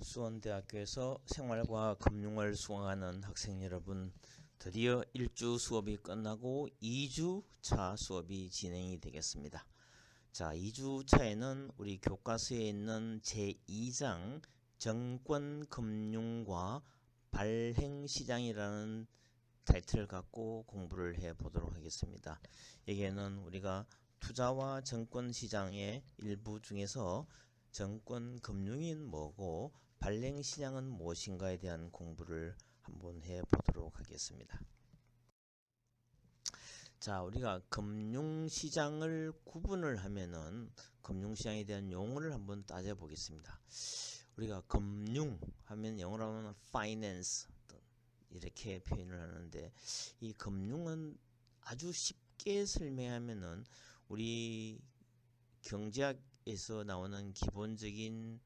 수원대학교에서 생활과 금융을 수강하는 학생 여러분, 드디어 1주 수업이 끝나고 2주차 수업이 진행이 되겠습니다. 자, 2주차에는 우리 교과서에 있는 제2장 정권금융과 발행시장이라는 타이틀을 갖고 공부를 해 보도록 하겠습니다. 여기에는 우리가 투자와 정권시장의 일부 중에서 정권금융이 뭐고 발행시장은 무엇인가에 대한 공부를 한번 해 보도록 하겠습니다. 자, 우리가 금융시장을 구분을 하면은 금융시장에 대한 용어를 한번 따져 보겠습니다. 우리가 금융 하면 영어로 하면 finance 이렇게 표현을 하는데, 이 금융은 아주 쉽게 설명하면은 우리 경제학에서 나오는 기본적인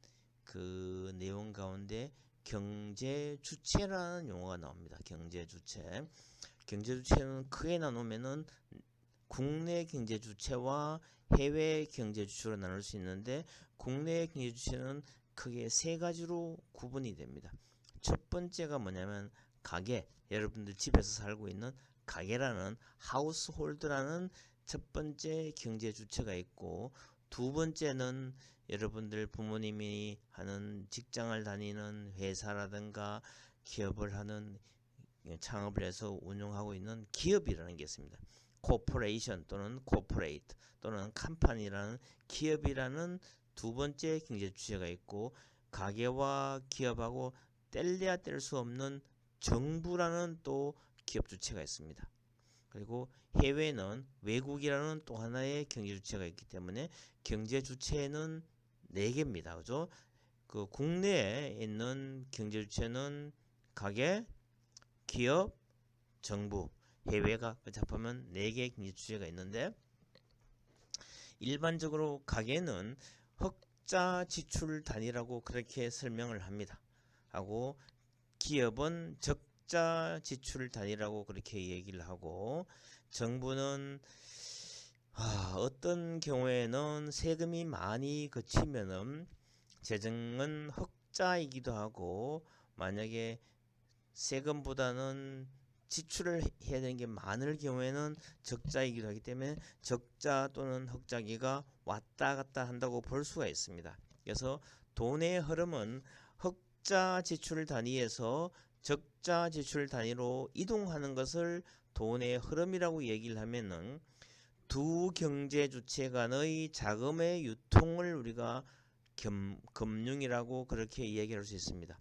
그 내용 가운데 경제 주체라는 용어가 나옵니다. 경제 주체. 경제 주체는 크게 나누면은 국내 경제 주체와 해외 경제 주체로 나눌 수 있는데, 국내 경제 주체는 크게 세 가지로 구분이 됩니다. 첫 번째가 뭐냐면 가게, 여러분들 집에서 살고 있는 가게라는 하우스홀드라는 첫 번째 경제 주체가 있고, 두 번째는 여러분들 부모님이 하는 직장을 다니는 회사라든가 기업을 하는 창업을 해서 운영하고 있는 기업이라는 게 있습니다. 코퍼레이션 또는 코퍼레이트 또는 컴퍼니라는 기업이라는 두 번째 경제 주체가 있고, 가게와 기업하고 뗄래야 뗄 수 없는 정부라는 또 기업 주체가 있습니다. 그리고 해외는 외국이라는 또 하나의 경제 주체가 있기 때문에 경제 주체는 4개입니다. 그죠? 그 국내에 있는 경제 주체는 가게, 기업, 정부, 해외가 합하면 4개의 경제 주체가 있는데, 일반적으로 가게는 흑자 지출 단위라고 그렇게 설명을 합니다. 하고 기업은 적자 지출 단위라고 그렇게 얘기를 하고, 정부는 어떤 경우에는 세금이 많이 거치면은 재정은 흑자이기도 하고, 만약에 세금보다는 지출을 해야 되는 게 많을 경우에는 적자이기도 하기 때문에 적자 또는 흑자기가 왔다 갔다 한다고 볼 수가 있습니다. 그래서 돈의 흐름은 흑자 지출 단위에서 적자 지출 단위로 이동하는 것을 돈의 흐름이라고 얘기를 하면은, 두 경제 주체 간의 자금의 유통을 우리가 금융이라고 그렇게 얘기할 수 있습니다.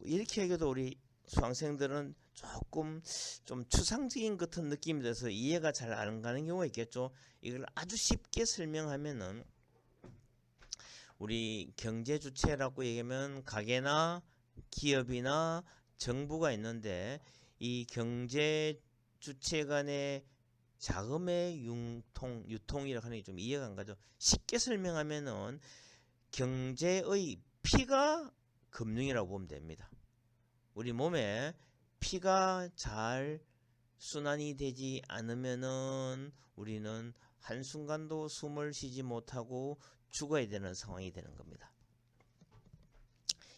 이렇게 얘기해도 우리 수강생들은 조금 좀 추상적인 같은 느낌이 들어서 이해가 잘 안 가는 경우가 있겠죠. 이걸 아주 쉽게 설명하면은, 우리 경제 주체라고 얘기하면 가게나 기업이나 정부가 있는데, 이 경제 주체 간의 자금의 유통이라고 하는 게 좀 이해가 안 가죠. 쉽게 설명하면은 경제의 피가 금융이라고 보면 됩니다. 우리 몸에 피가 잘 순환이 되지 않으면은 우리는 한순간도 숨을 쉬지 못하고 죽어야 되는 상황이 되는 겁니다.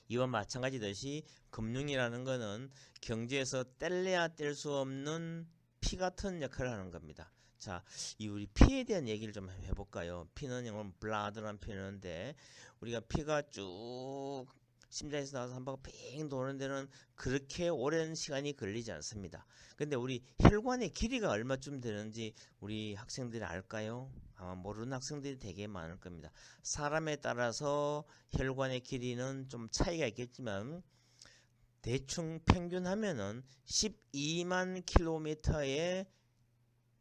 이와 마찬가지듯이 금융이라는 것은 경제에서 뗄래야 뗄 수 없는 피 같은 역할을 하는 겁니다. 자, 이 우리 피에 대한 얘기를 좀 해볼까요? 피는 영어로 blood라는 표현인데, 우리가 피가 쭉 심장에서 나와서 한 바퀴 빙 도는 데는 그렇게 오랜 시간이 걸리지 않습니다. 근데 우리 혈관의 길이가 얼마쯤 되는지 우리 학생들이 알까요? 아마 모르는 학생들이 되게 많을 겁니다. 사람에 따라서 혈관의 길이는 좀 차이가 있겠지만 대충 평균하면은 12만 킬로미터의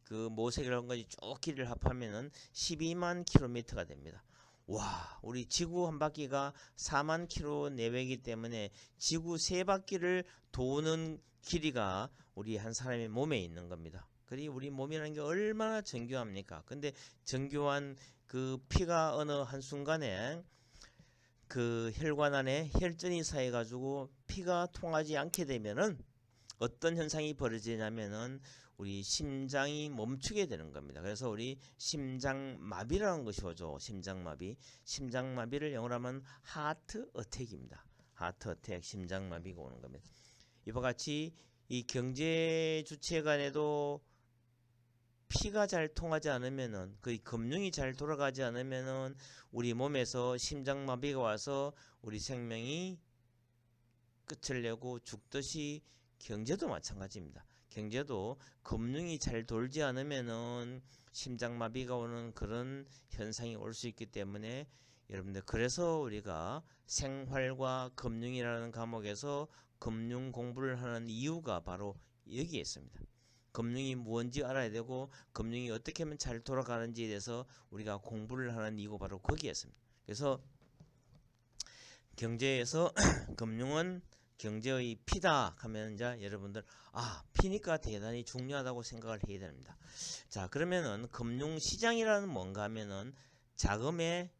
그 모세혈관 까지 쭉 길이를 합하면은 12만 킬로미터가 됩니다. 와, 우리 지구 한 바퀴가 4만 킬로 내외이기 때문에 지구 3바퀴를 도는 길이가 우리 한 사람의 몸에 있는 겁니다. 그리고 우리 몸이라는 게 얼마나 정교합니까? 근데 정교한 그 피가 어느 한순간에 그 혈관 안에 혈전이 쌓여 가지고 피가 통하지 않게 되면은 어떤 현상이 벌어지냐면은 우리 심장이 멈추게 되는 겁니다. 그래서 우리 심장마비라는 것이 오죠. 심장마비. 심장마비를 영어로 하면 하트 어택입니다. 하트 어택, 심장마비가 오는 겁니다. 이와 같이 이 경제 주체 간에도 피가 잘 통하지 않으면은, 그 금융이 잘 돌아가지 않으면은 우리 몸에서 심장마비가 와서 우리 생명이 끝을 내고 죽듯이 경제도 마찬가지입니다. 경제도 금융이 잘 돌지 않으면은 심장마비가 오는 그런 현상이 올 수 있기 때문에 여러분들, 그래서 우리가 생활과 금융이라는 과목에서 금융 공부를 하는 이유가 바로 여기에 있습니다. 금융이 뭔지 알아야 되고 금융이 어떻게 하면 잘 돌아가는지에 대해서 우리가 공부를 하는 이유가 바로 거기에 있습니다. 그래서 경제에서 금융은 경제의 피다 하면 이제 여러분들 피니까 대단히 중요하다고 생각을 해야 됩니다. 자, 그러면은 금융시장이라는 뭔가 하면은 자금의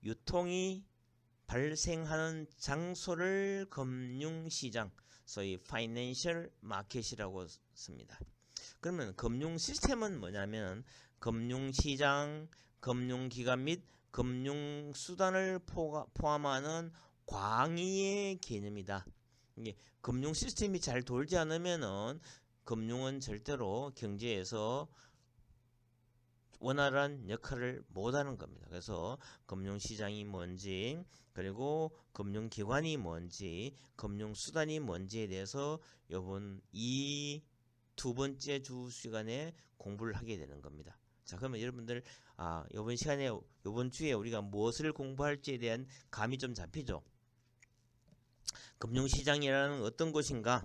유통이 발생하는 장소를 금융시장, 소위 파이낸셜 마켓이라고 씁니다. 그러면 금융 시스템은 뭐냐면 금융시장, 금융기관 및 금융수단을 포함하는 광의의 개념이다. 이게 금융 시스템이 잘 돌지 않으면은 금융은 절대로 경제에서 원활한 역할을 못하는 겁니다. 그래서 금융시장이 뭔지, 그리고 금융기관이 뭔지, 금융수단이 뭔지에 대해서 요번 이 두 번째 주 시간에 공부를 하게 되는 겁니다. 자, 그러면 여러분들 요번 시간에, 요번 주에 우리가 무엇을 공부할지에 대한 감이 좀 잡히죠? 금융시장이라는 어떤 것인가?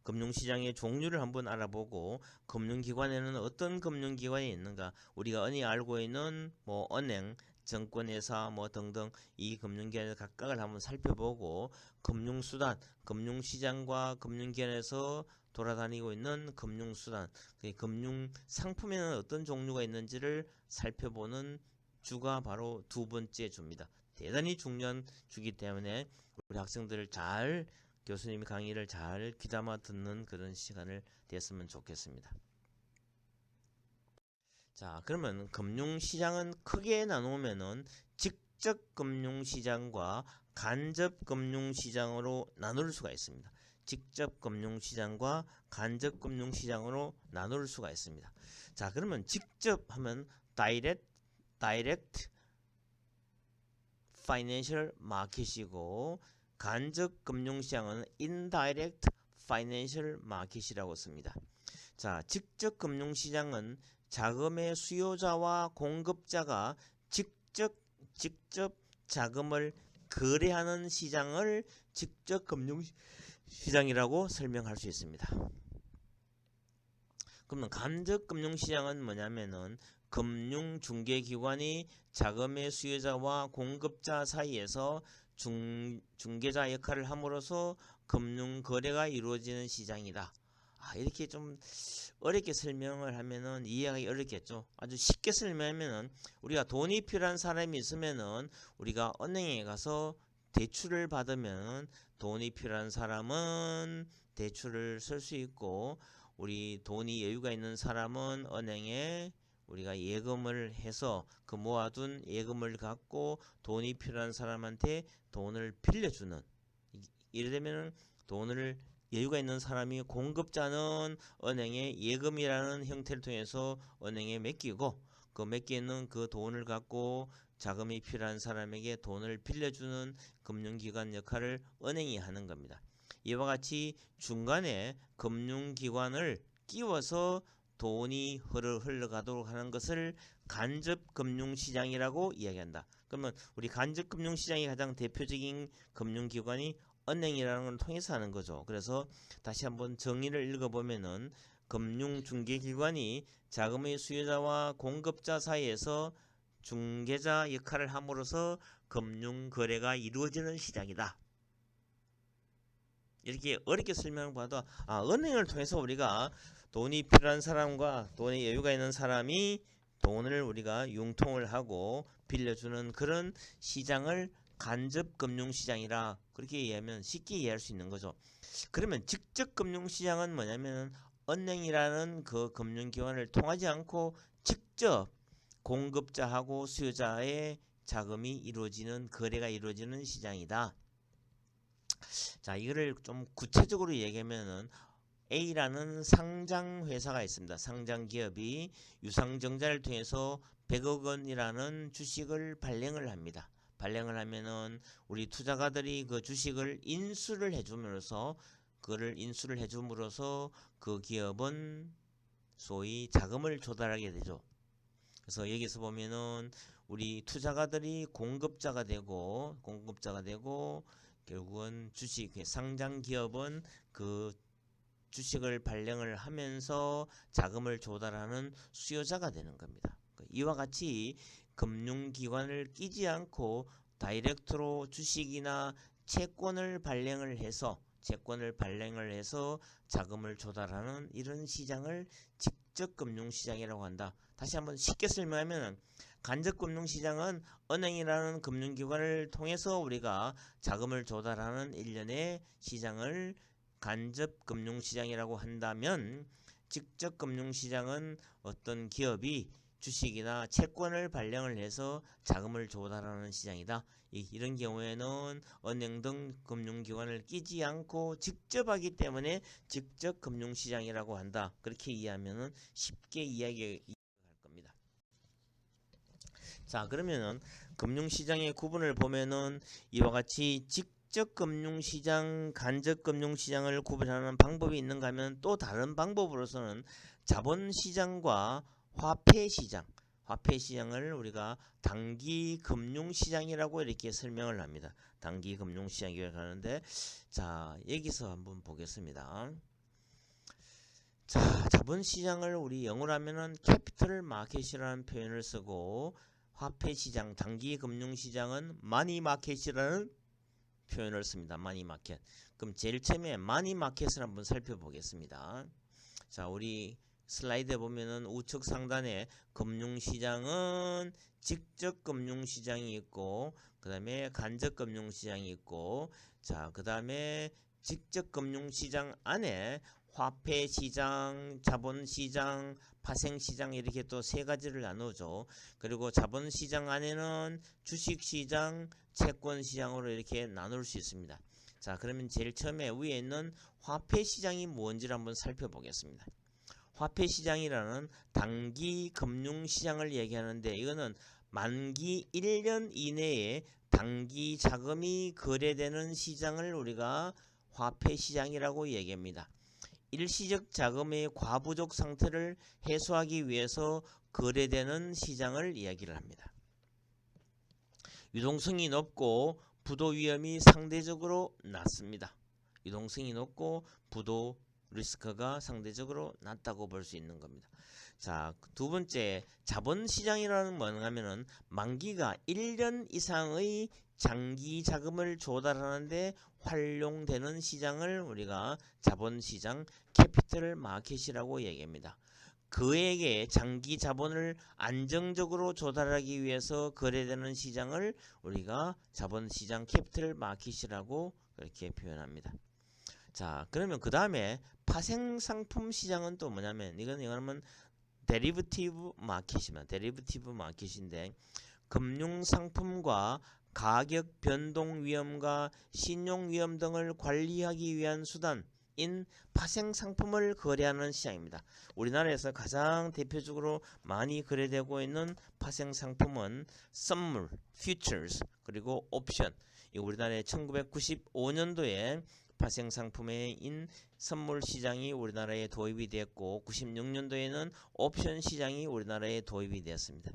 금융시장의 종류를 한번 알아보고 금융기관에는 어떤 금융기관이 있는가? 우리가 흔히 알고 있는 뭐 은행, 증권회사 뭐 등등 이 금융기관의 각각을 한번 살펴보고 금융수단, 금융시장과 금융기관에서 돌아다니고 있는 금융수단, 금융상품에는 어떤 종류가 있는지를 살펴보는 주가 바로 두 번째 주입니다. 대단히 중요한 주기 때문에 우리 학생들을 잘, 교수님이 강의를 잘 귀담아 듣는 그런 시간을 됐으면 좋겠습니다. 자, 그러면 금융시장은 크게 나누면은 직접 금융시장과 간접 금융시장으로 나눌 수가 있습니다. 직접 금융시장과 간접 금융시장으로 나눌 수가 있습니다. 자, 그러면 직접 하면 direct financial market이고, 간접 금융시장은 indirect financial market이라고 씁니다. 자, 직접 금융시장은 자금의 수요자와 공급자가 직접 자금을 거래하는 시장을 직접 금융시장이라고 설명할 수 있습니다. 그러면 간접 금융시장은 뭐냐면은 금융중개기관이 자금의 수요자와 공급자 사이에서 중개자 역할을 함으로써 금융거래가 이루어지는 시장이다. 이렇게 좀 어렵게 설명을 하면은 이해하기 어렵겠죠. 아주 쉽게 설명하면은 우리가 돈이 필요한 사람이 있으면은 우리가 은행에 가서 대출을 받으면 돈이 필요한 사람은 대출을 쓸 수 있고, 우리 돈이 여유가 있는 사람은 은행에 우리가 예금을 해서 그 모아둔 예금을 갖고 돈이 필요한 사람한테 돈을 빌려주는, 이래되면 돈을 여유가 있는 사람이, 공급자는 은행에 예금이라는 형태를 통해서 은행에 맡기고, 그 맡기는 그 돈을 갖고 자금이 필요한 사람에게 돈을 빌려주는 금융기관 역할을 은행이 하는 겁니다. 이와 같이 중간에 금융기관을 끼워서 돈이 흘러가도록 하는 것을 간접금융시장이라고 이야기한다. 그러면 우리 간접금융시장의 가장 대표적인 금융기관이 은행이라는 걸 통해서 하는 거죠. 그래서 다시 한번 정의를 읽어보면은 금융중개기관이 자금의 수요자와 공급자 사이에서 중개자 역할을 함으로써 금융거래가 이루어지는 시장이다. 이렇게 어렵게 설명받아도 은행을 통해서 우리가 돈이 필요한 사람과 돈의 여유가 있는 사람이 돈을 우리가 융통을 하고 빌려주는 그런 시장을 간접금융시장이라, 그렇게 이해하면 쉽게 이해할 수 있는 거죠. 그러면 직접금융시장은 뭐냐면 은행이라는 그 금융기관을 통하지 않고 직접 공급자하고 수요자의 자금이 이루어지는, 거래가 이루어지는 시장이다. 자, 이거를 좀 구체적으로 얘기하면은 A라는 상장 회사가 있습니다. 상장 기업이 유상증자를 통해서 100억 원이라는 주식을 발행을 합니다. 발행을 하면은 우리 투자가들이 그 주식을 인수를 해줌으로써 그 기업은 소위 자금을 조달하게 되죠. 그래서 여기서 보면은 우리 투자가들이 공급자가 되고 결국은 주식 상장 기업은 그 주식을 발행을 하면서 자금을 조달하는 수요자가 되는 겁니다. 이와 같이 금융기관을 끼지 않고 다이렉트로 주식이나 채권을 발행을 해서 자금을 조달하는 이런 시장을 직접금융시장이라고 한다. 다시 한번 쉽게 설명하면 간접금융시장은 은행이라는 금융기관을 통해서 우리가 자금을 조달하는 일련의 시장을 간접금융시장이라고 한다면, 직접금융시장은 어떤 기업이 주식이나 채권을 발행을 해서 자금을 조달하는 시장이다. 이런 경우에는 은행 등 금융기관을 끼지 않고 직접 하기 때문에 직접금융시장이라고 한다. 그렇게 이해하면 쉽게 이야기할 겁니다. 자, 그러면은 금융시장의 구분을 보면은 이와 같이 직접금융시장, 간접금융시장을 구분하는 방법이 있는가 하면, 또 다른 방법으로서는 자본시장과 화폐시장을 우리가 단기금융시장이라고 이렇게 설명을 합니다. 단기금융시장이라고 하는데, 자, 여기서 한번 보겠습니다. 자, 자본시장을 우리 영어로 하면은 캐피털 마켓이라는 표현을 쓰고, 화폐시장, 단기금융시장은 마니마켓이라는 표현을 씁니다. 마니마켓. 그럼 제일 처음에 마니마켓을 한번 살펴보겠습니다. 자, 우리 슬라이드에 보면은 우측 상단에 금융시장은 직접 금융시장이 있고, 그 다음에 간접 금융시장이 있고, 자, 그 다음에 직접 금융시장 안에 화폐시장, 자본시장, 파생시장 이렇게 또 세 가지를 나누죠. 그리고 자본시장 안에는 주식시장, 채권시장으로 이렇게 나눌 수 있습니다. 자, 그러면 제일 처음에 위에 있는 화폐시장이 뭔지를 한번 살펴보겠습니다. 화폐시장이라는 단기 금융시장을 얘기하는데, 이거는 만기 1년 이내에 단기 자금이 거래되는 시장을 우리가 화폐시장이라고 얘기합니다. 일시적 자금의 과부족 상태를 해소하기 위해서 거래되는 시장을 이야기를 합니다. 유동성이 높고 부도 위험이 상대적으로 낮습니다. 유동성이 높고 부도 리스크가 상대적으로 낮다고 볼 수 있는 겁니다. 자, 두 번째, 자본시장이라는 뭐냐 하면은 만기가 1년 이상의 장기 자금을 조달하는데 활용되는 시장을 우리가 자본시장, 캐피털 마켓이라고 얘기합니다. 그에게 장기 자본을 안정적으로 조달하기 위해서 거래되는 시장을 우리가 자본시장, 캐피털 마켓이라고 그렇게 표현합니다. 자, 그러면 그 다음에 파생상품 시장은 또 뭐냐면, 이거는 데리버티브 마켓인데, 금융상품과 가격 변동 위험과 신용 위험 등을 관리하기 위한 수단인 파생상품을 거래하는 시장입니다. 우리나라에서 가장 대표적으로 많이 거래되고 있는 파생상품은 선물, 퓨처스, 그리고 옵션. 우리나라의 1995년도에 파생상품인 선물 시장이 우리나라에 도입이 되었고, 96년도에는 옵션 시장이 우리나라에 도입이 되었습니다.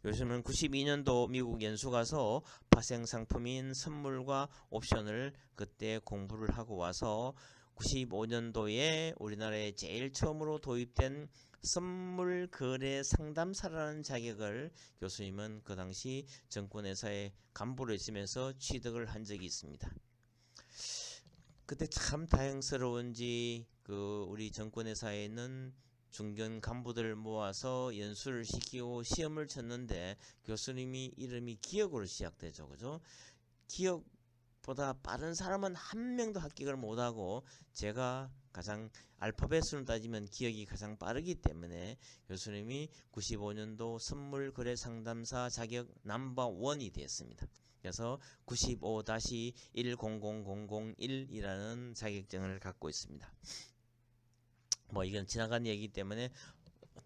요즘은 92년도 미국 연수 가서 파생상품인 선물과 옵션을 그때 공부를 하고 와서 95년도에 우리나라에 제일 처음으로 도입된 선물 거래 상담사라는 자격을 교수님은 그 당시 증권회사의 간부로 있으면서 취득을 한 적이 있습니다. 그때 참 다행스러운지 우리 증권회사에 있는 중견 간부들을 모아서 연수를 시키고 시험을 쳤는데, 교수님이 이름이 기억으로 시작되죠. 그죠? 기억보다 빠른 사람은 한 명도 합격을 못하고, 제가 가장 알파벳으로 따지면 기억이 가장 빠르기 때문에 교수님이 95년도 선물 거래 상담사 자격 넘버 1이 됐습니다. 그래서 95-100001이라는 자격증을 갖고 있습니다. 뭐 이건 지나간 얘기 때문에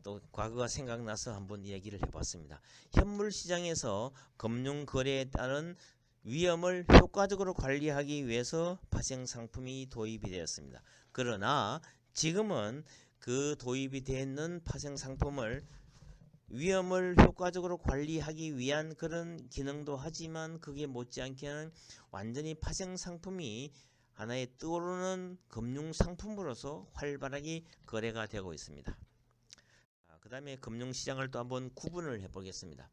또 과거가 생각나서 한번 이야기를 해봤습니다. 현물 시장에서 금융 거래에 따른 위험을 효과적으로 관리하기 위해서 파생 상품이 도입이 되었습니다. 그러나 지금은 그 도입이 되어 있는 파생 상품을 위험을 효과적으로 관리하기 위한 그런 기능도 하지만 그게 못지않게는 완전히 파생 상품이 하나의 떠오르는 금융 상품으로서 활발하게 거래가 되고 있습니다. 그 다음에 금융시장을 또 한번 구분을 해보겠습니다.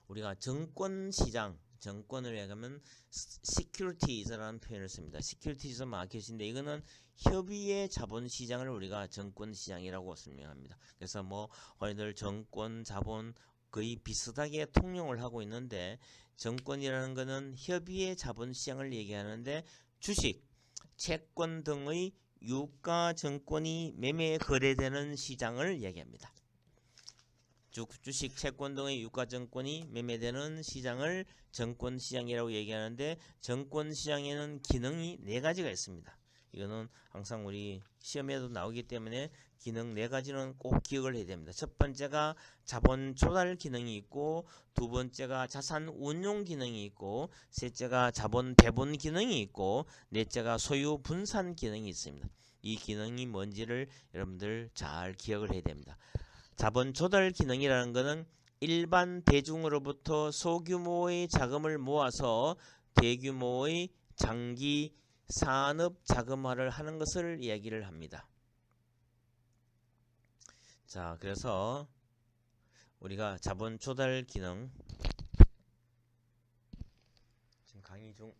우리가 정권시장, 정권을 얘기하면 securities라는 표현을 씁니다. securities 마켓인데 이거는 협의의 자본시장을 우리가 정권시장이라고 설명합니다. 그래서 뭐 흔히들 정권, 자본 거의 비슷하게 통용을 하고 있는데 정권이라는 것은 협의의 자본시장을 얘기하는데 주식, 채권 등의 유가 증권이 매매 거래되는 시장을 얘기합니다. 주식, 채권 등의 유가 증권이 매매되는 시장을 정권시장이라고 얘기하는데 정권시장에는 기능이 4가지가 있습니다. 이거는 항상 우리 시험에도 나오기 때문에 기능 4가지는 꼭 기억을 해야 됩니다. 첫 번째가 자본 조달 기능이 있고, 두 번째가 자산 운용 기능이 있고, 셋째가 자본 배분 기능이 있고, 넷째가 소유 분산 기능이 있습니다. 이 기능이 뭔지를 여러분들 잘 기억을 해야 됩니다. 자본 조달 기능이라는 것은 일반 대중으로부터 소규모의 자금을 모아서 대규모의 장기 산업 자금화를 하는 것을 이야기를 합니다. 자, 그래서 우리가 자본 조달 기능 지금 강의 중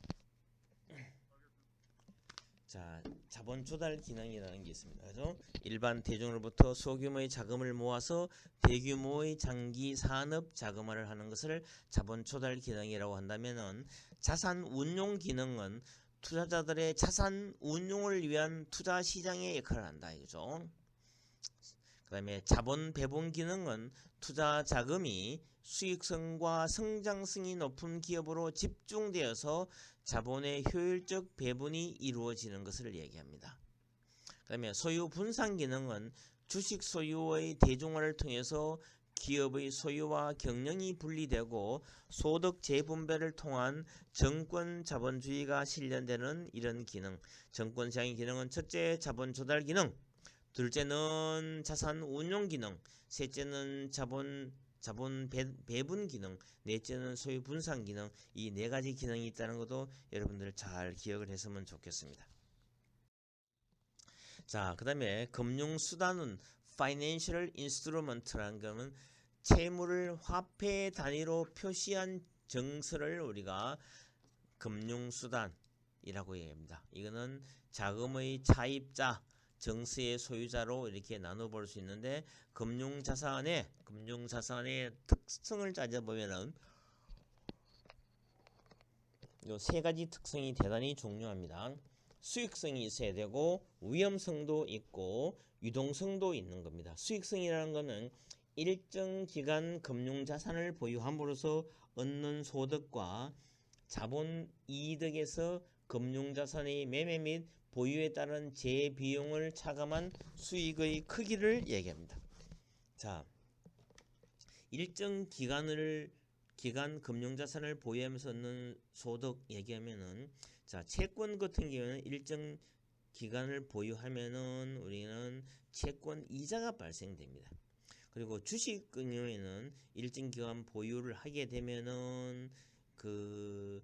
자, 자본 조달 기능이라는 게 있습니다. 그래서 일반 대중으로부터 소규모의 자금을 모아서 대규모의 장기 산업 자금화를 하는 것을 자본 조달 기능이라고 한다면은 자산 운용 기능은 투자자들의 자산 운용을 위한 투자 시장의 역할을 한다 이거죠. 그다음에 자본 배분 기능은 투자 자금이 수익성과 성장성이 높은 기업으로 집중되어서 자본의 효율적 배분이 이루어지는 것을 얘기합니다. 그다음에 소유 분산 기능은 주식 소유의 대중화를 통해서 기업의 소유와 경영이 분리되고 소득 재분배를 통한 정권 자본주의가 실현되는 이런 기능. 정권 시장의 기능은 첫째 자본 조달 기능, 둘째는 자산 운용 기능, 셋째는 자본 배분 기능, 넷째는 소유 분산 기능. 이 4가지 기능이 있다는 것도 여러분들 잘 기억을 했으면 좋겠습니다. 자, 그 다음에 금융수단은 Financial Instrument라는 것은 채무를 화폐 단위로 표시한 정서를 우리가 금융수단이라고 얘기합니다. 이거는 자금의 차입자, 정서의 소유자로 이렇게 나눠볼 수 있는데 금융자산의 특성을 따져보면은 이 3가지 특성이 대단히 중요합니다. 수익성이 있어야 되고 위험성도 있고 유동성도 있는 겁니다. 수익성이라는 것은 일정 기간 금융자산을 보유함으로써 얻는 소득과 자본 이득에서 금융자산의 매매 및 보유에 따른 재비용을 차감한 수익의 크기를 얘기합니다. 자, 일정 기간 금융자산을 보유하면서 얻는 소득 얘기하면은 자, 채권 같은 경우는 일정 기간을 보유하면은 우리는 채권 이자가 발생됩니다. 그리고 주식 경우에는 일정 기간 보유를 하게 되면은 그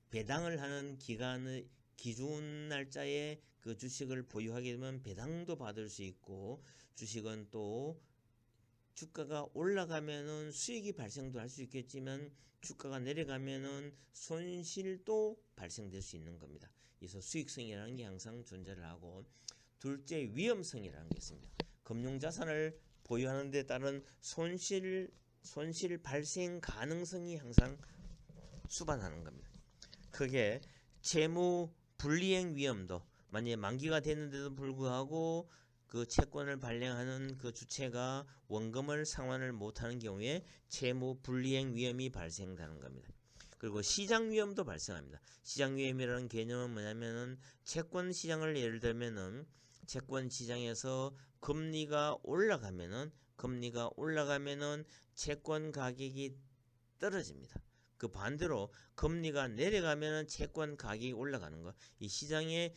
배당을 하는 기간의 기준 날짜에 그 주식을 보유하게 되면 배당도 받을 수 있고, 주식은 또 주가가 올라가면은 수익이 발생도 할 수 있겠지만 주가가 내려가면은 손실도 발생될 수 있는 겁니다. 그래서 수익성이라는 게 항상 존재를 하고, 둘째 위험성이라는 게 있습니다. 금융자산을 보유하는 데 따른 손실 발생 가능성이 항상 수반하는 겁니다. 크게 채무 불이행 위험도, 만약에 만기가 됐는데도 불구하고 그 채권을 발행하는 그 주체가 원금을 상환을 못하는 경우에 채무 불이행 위험이 발생하는 겁니다. 그리고 시장 위험도 발생합니다. 시장 위험이라는 개념은 뭐냐면은 채권 시장을 예를 들면은 채권 시장에서 금리가 올라가면은 채권 가격이 떨어집니다. 그 반대로 금리가 내려가면은 채권 가격이 올라가는 거. 이 시장의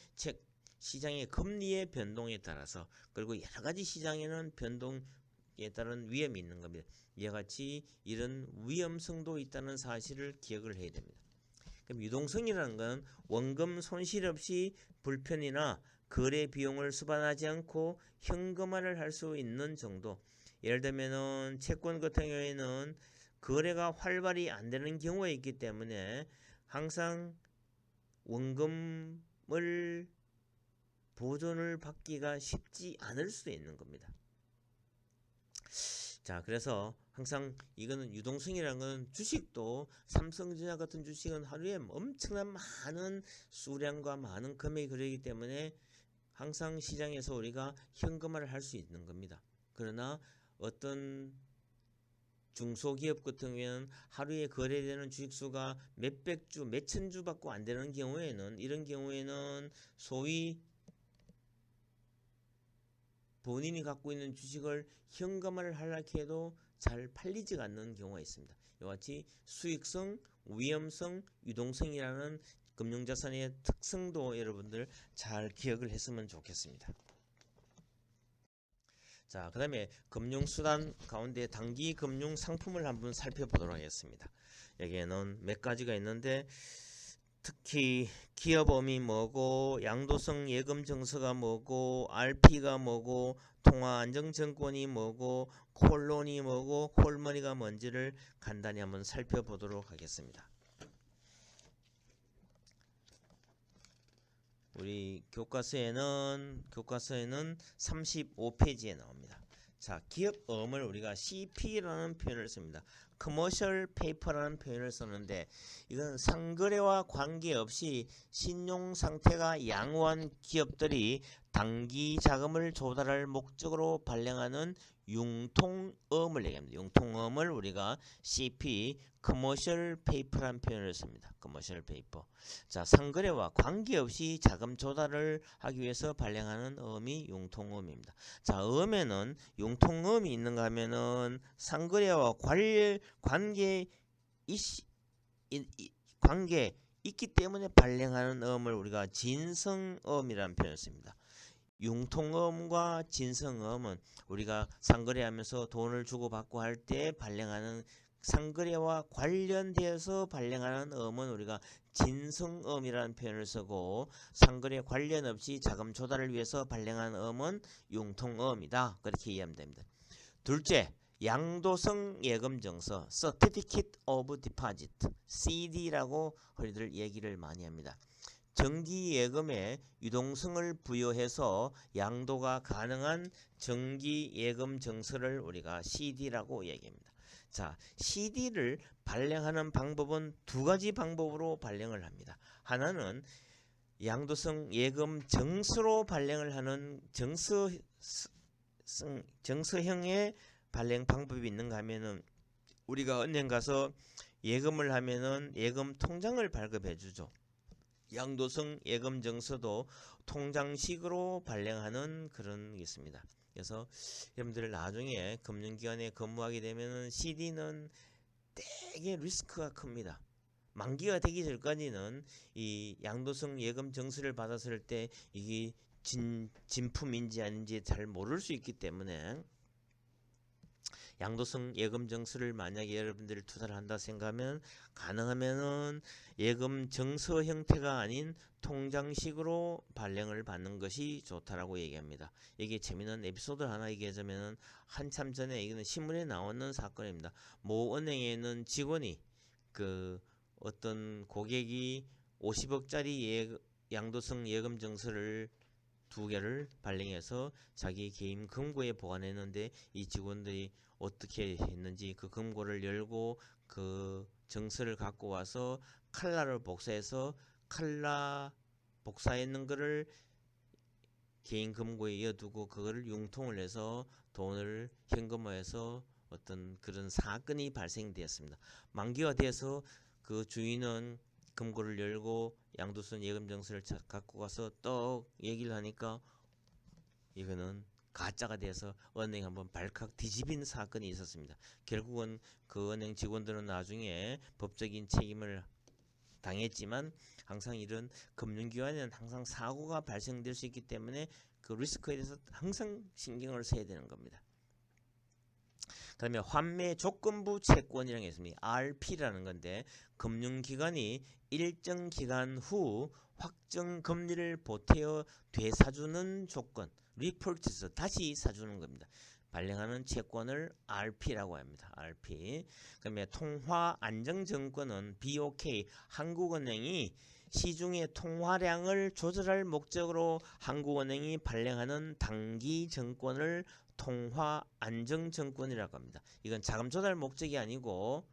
금리의 변동에 따라서 그리고 여러 가지 시장에는 변동에 따른 위험이 있는 겁니다. 이와 같이 이런 위험성도 있다는 사실을 기억을 해야 됩니다. 그럼 유동성이라는 건 원금 손실 없이 불편이나 거래 비용을 수반하지 않고 현금화를 할 수 있는 정도. 예를 들면은 채권 같은 경우에는 거래가 활발히 안 되는 경우가 있기 때문에 항상 원금을 보존을 받기가 쉽지 않을 수도 있는 겁니다. 자, 그래서 항상 이거는 유동성이라는 건 주식도 삼성전자 같은 주식은 하루에 엄청난 많은 수량과 많은 금액이 들어있기 때문에 항상 시장에서 우리가 현금화를 할 수 있는 겁니다. 그러나 어떤 중소기업 같은 경우에는 하루에 거래되는 주식수가 몇백 주, 몇천 주밖에 안 되는 경우에는 이런 경우에는 소위 본인이 갖고 있는 주식을 현금화를 하려고 해도 잘 팔리지가 않는 경우가 있습니다. 이와 같이 수익성, 위험성, 유동성이라는 금융자산의 특성도 여러분들 잘 기억을 했으면 좋겠습니다. 자, 그 다음에 금융수단 가운데 단기 금융 상품을 한번 살펴보도록 하겠습니다. 여기에는 몇 가지가 있는데 특히 기업음이 뭐고 양도성 예금 정서가 뭐고 RP가 뭐고 통화안정증권이 뭐고 콜론이 뭐고 콜머니가 뭔지를 간단히 한번 살펴보도록 하겠습니다. 우리 교과서에는 35페이지에 나옵니다. 자, 기업음을 우리가 CP라는 표현을 씁니다. Commercial Paper라는 표현을 썼는데 이건 상거래와 관계없이 신용 상태가 양호한 기업들이 단기 자금을 조달할 목적으로 발행하는 융통음을 얘기합니다. 융통음을 우리가 CP Commercial Paper라는 표현을 씁니다. Commercial Paper. 자, 상거래와 관계없이 자금 조달을 하기 위해서 발행하는 음이 융통음입니다. 자, 음에는 융통음이 있는가 하면은 상거래와 관계 있기 때문에 발행하는 음을 우리가 진성음이라는 표현을 씁니다. 융통음과 진성음은 우리가 상거래하면서 돈을 주고받고 할 때 발행하는 상거래와 관련되어서 발행하는 음은 우리가 진성음이라는 표현을 쓰고 상거래 관련 없이 자금 조달을 위해서 발행하는 음은 융통음이다. 그렇게 이해하면 됩니다. 둘째, 양도성 예금 정서 Certificate of Deposit CD라고 흔히들 얘기를 많이 합니다. 정기 예금에 유동성을 부여해서 양도가 가능한 정기 예금 정서를 우리가 CD라고 얘기합니다. 자, CD를 발행하는 방법은 두 가지 방법으로 발행을 합니다. 하나는 양도성 예금 정서로 발행을 하는 정서형의 발행 방법이 있는가 하면은 우리가 은행 가서 예금을 하면은 예금 통장을 발급해 주죠. 양도성 예금 정서도 통장식으로 발행하는 그런 게 있습니다. 그래서 여러분들 나중에 금융기관에 근무하게 되면은 CD는 되게 리스크가 큽니다. 만기가 되기 전까지는 이 양도성 예금 정서를 받았을 때 이게 진품인지 아닌지 잘 모를 수 있기 때문에 양도성 예금 정서를 만약에 여러분들이 투자를 한다 생각하면 가능하면은 예금 정서 형태가 아닌 통장식으로 발행을 받는 것이 좋다라고 얘기합니다. 이게 재미있는 에피소드 하나 얘기하자면은 한참 전에 이거는 신문에 나오는 사건입니다. 모 은행에 있는 직원이 그 어떤 고객이 50억짜리 양도성 예금 정서를 2개를 발행해서 자기 개인 금고에 보관했는데 이 직원들이 어떻게 했는지 그 금고를 열고 그 정서를 갖고 와서 칼라를 복사해서 칼라 복사했는 거를 개인 금고에 이어두고 그거를 융통을 해서 돈을 현금화해서 어떤 그런 사건이 발생되었습니다. 만기가 돼서 그 주인은 금고를 열고 양도선 예금정서를 갖고 가서 떡 얘기를 하니까 이거는 가짜가 돼서 은행 한번 발칵 뒤집인 사건이 있었습니다. 결국은 그 은행 직원들은 나중에 법적인 책임을 당했지만 항상 이런 금융기관에는 항상 사고가 발생될 수 있기 때문에 그 리스크에 대해서 항상 신경을 써야 되는 겁니다. 그 다음에 환매 조건부 채권이라는 게 있습니다. RP라는 건데 금융기관이 일정 기간 후 확정 금리를 보태어 되사주는 조건, 리퍼치스 다시 사주는 겁니다. 발행하는 채권을 RP라고 합니다. RP. 그다음에 통화안정증권은 BOK, 한국은행이 시중의 통화량을 조절할 목적으로 한국은행이 발행하는 단기증권을 통화안정증권이라고 합니다. 이건 자금 조달 목적이 아니고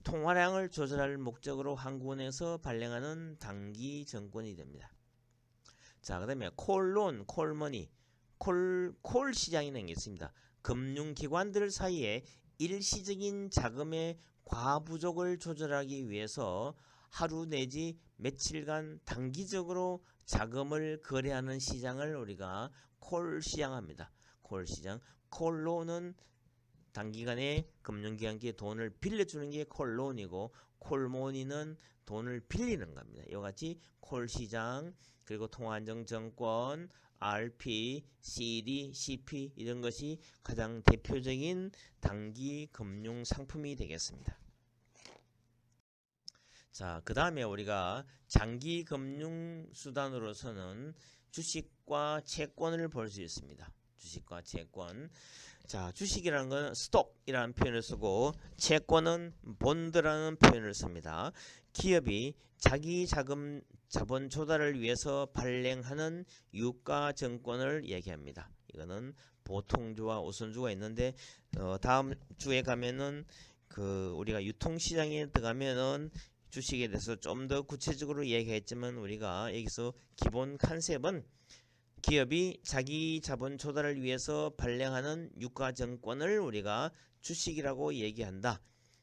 통화량을 조절할 목적으로 한국은행에서 발행하는 단기증권이 됩니다. 자, 그 다음에 콜론, 콜머니, 콜 시장이라는 게 있습니다. 금융기관들 사이에 일시적인 자금의 과부족을 조절하기 위해서 하루 내지 며칠간 단기적으로 자금을 거래하는 시장을 우리가 콜 시장 합니다. 콜 시장. 콜론은 단기간에 금융기관께 돈을 빌려주는 게 콜론이고 콜모니는 돈을 빌리는 겁니다. 이와 같이 콜 시장 그리고 통화안정증권, RP, CD, CP 이런 것이 가장 대표적인 단기 금융 상품이 되겠습니다. 자, 그 다음에 우리가 장기 금융 수단으로서는 주식과 채권을 볼 수 있습니다. 주식과 채권. 자, 주식이라는 건 스톡이라는 표현을 쓰고 채권은 본드라는 표현을 씁니다. 기업이 자기 자본 조달을 위해서 발행하는 유가증권을 얘기합니다. 이거는 보통주와 우선주가 있는데 다음 주에 가면은 우리가 유통시장에 들어가면은 주식에 대해서 좀 더 구체적으로 얘기했지만 우리가 여기서 기본 컨셉은 기업이 자기 자본 조달을 위해서 발행하는 유가증권을 우리가 주식이라고 얘기한다.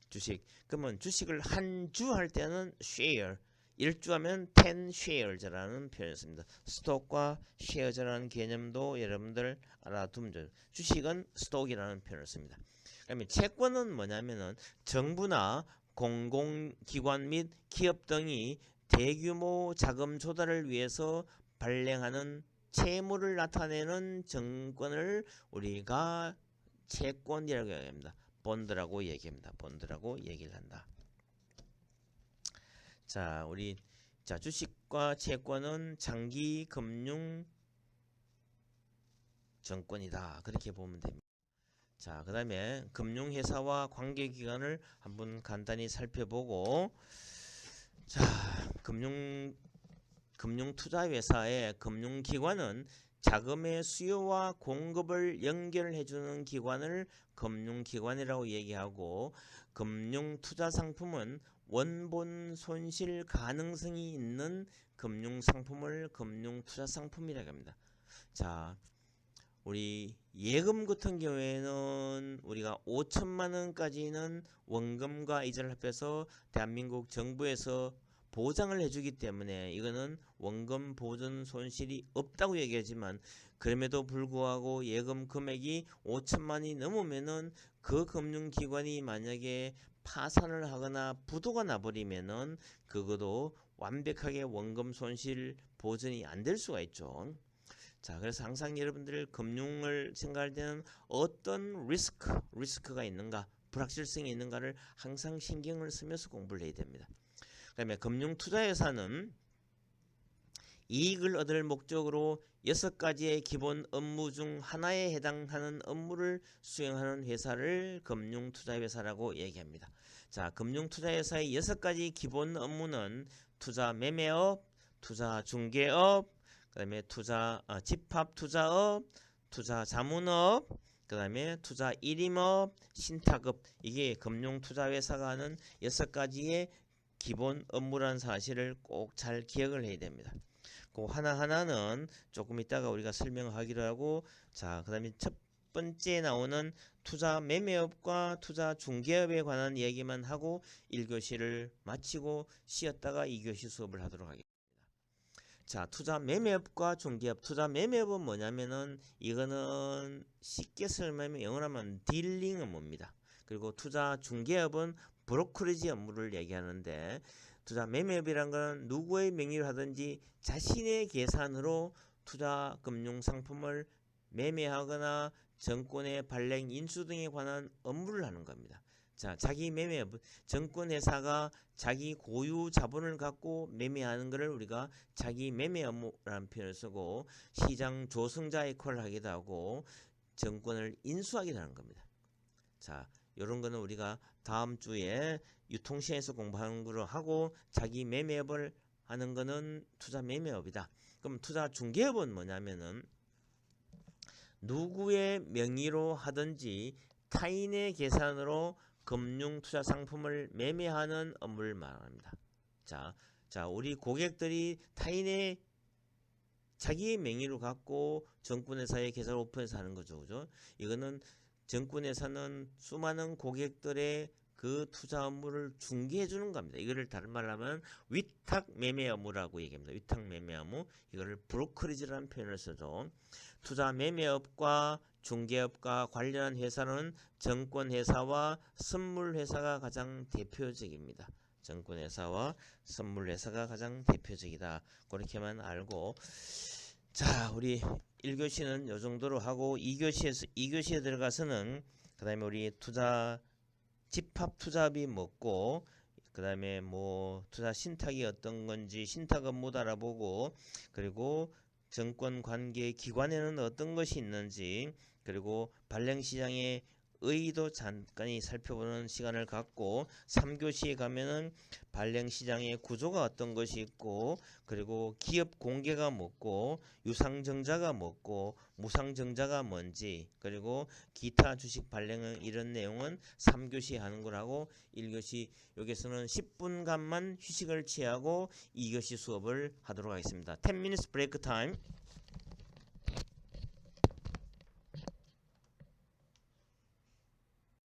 주식. 그러면 주식을 한 주 할 때는 share, 1주 하면 10 shares라는 표현을 씁니다. 스톡과 쉐어즈라는 개념도 여러분들 알아두면 돼요. 주식은 스톡이라는 표현을 씁니다. 그다음에 채권은 뭐냐면은 정부나 공공기관 및 기업 등이 대규모 자금 조달을 위해서 발행하는 채무를 나타내는 증권을 우리가 채권이라고 얘기합니다. 본드라고 얘기합니다. 본드라고 얘기를 한다. 자, 주식과 채권은 장기 금융 증권이다. 그렇게 보면 됩니다. 자, 그 다음에 금융회사와 관계기관을 한번 간단히 살펴보고, 자, 금융투자회사의 금융기관은 자금의 수요와 공급을 연결해주는 기관을 금융기관이라고 얘기하고, 금융투자상품은 원본 손실 가능성이 있는 금융상품을 금융투자상품이라고 합니다. 자, 우리 예금 같은 경우에는 우리가 5천만 원까지는 원금과 이자를 합해서 대한민국 정부에서 보장을 해주기 때문에 이거는 원금 보존 손실이 없다고 얘기하지만 그럼에도 불구하고 예금 금액이 5천만이 넘으면은 그 금융기관이 만약에 파산을 하거나 부도가 나버리면은 그것도 완벽하게 원금 손실 보전이 안 될 수가 있죠. 자, 그래서 항상 여러분들 금융을 생각할 때는 어떤 리스크가 있는가, 불확실성이 있는가를 항상 신경을 쓰면서 공부를 해야 됩니다. 그 다음에 금융투자회사는 이익을 얻을 목적으로 6가지의 기본 업무 중 하나에 해당하는 업무를 수행하는 회사를 금융투자회사라고 얘기합니다. 자, 금융투자회사의 6가지 기본 업무는 투자 매매업, 투자 중개업, 그 다음에 집합투자업, 투자 자문업, 그 다음에 투자 일임업, 신탁업. 이게 금융투자회사가 하는 6가지의 기본 업무라는 사실을 꼭 잘 기억을 해야 됩니다. 그 하나하나는 조금 이따가 우리가 설명하기로 하고, 자, 그 다음에 첫 번째 나오는 투자 매매업과 투자 중개업에 관한 얘기만 하고 1교시를 마치고 쉬었다가 2교시 수업을 하도록 하겠습니다. 자, 투자 매매업과 중개업. 투자 매매업은 뭐냐면은 이거는 쉽게 설명하면 영어로 하면 딜링 업무입니다. 그리고 투자 중개업은 브로커리지 업무를 얘기하는데, 투자 매매업이란 건 누구의 명의로 하든지 자신의 계산으로 투자 금융 상품을 매매하거나 정권의 발행 인수 등에 관한 업무를 하는 겁니다. 자, 자기 매매업, 정권회사가 자기 고유 자본을 갖고 매매하는 것을 우리가 자기 매매 업무라는 표현을 쓰고, 시장 조성자 역할을 하기도 하고 정권을 인수하기도 하는 겁니다. 자, 이런 거는 우리가 다음 주에 유통시장에서 공부하는 거로 하고, 자기 매매업을 하는 거는 투자 매매업이다. 그럼 투자 중개업은 뭐냐면은 누구의 명의로 하든지 타인의 계산으로 금융 투자 상품을 매매하는 업무를 말합니다. 자, 우리 고객들이 타인의 자기의 명의로 갖고 정권회사에 계좌를 오픈해서 하는 거죠. 그죠? 이거는 정권회사는 수많은 고객들의 그 투자 업무를 중개해 주는 겁니다. 이거를 다른 말로 하면 위탁 매매 업무라고 얘기합니다. 위탁 매매 업무. 이거를 브로커리지라는 표현을 쓰죠. 투자 매매업과 중개업과 관련한 회사는 정권회사와 선물회사가 가장 대표적입니다. 정권회사와 선물회사가 가장 대표적이다. 그렇게만 알고, 자, 우리 1교시는 이 정도로 하고 2교시에 들어가서는 그 다음에 우리 투자 집합 투자비 뭐고, 그 다음에 뭐 투자 신탁이 어떤 건지 신탁 업무도 알아보고, 그리고 정권 관계 기관에는 어떤 것이 있는지, 그리고 발행시장의 의의도 잠깐 살펴보는 시간을 갖고, 3교시에 가면은 발행시장의 구조가 어떤 것이 있고, 그리고 기업 공개가 뭐고, 유상증자가 뭐고, 무상증자가 뭔지, 그리고 기타 주식 발행은 이런 내용은 3교시에 하는 거라고, 1교시 여기서는 10분간만 휴식을 취하고 2교시 수업을 하도록 하겠습니다. 10 minutes break time.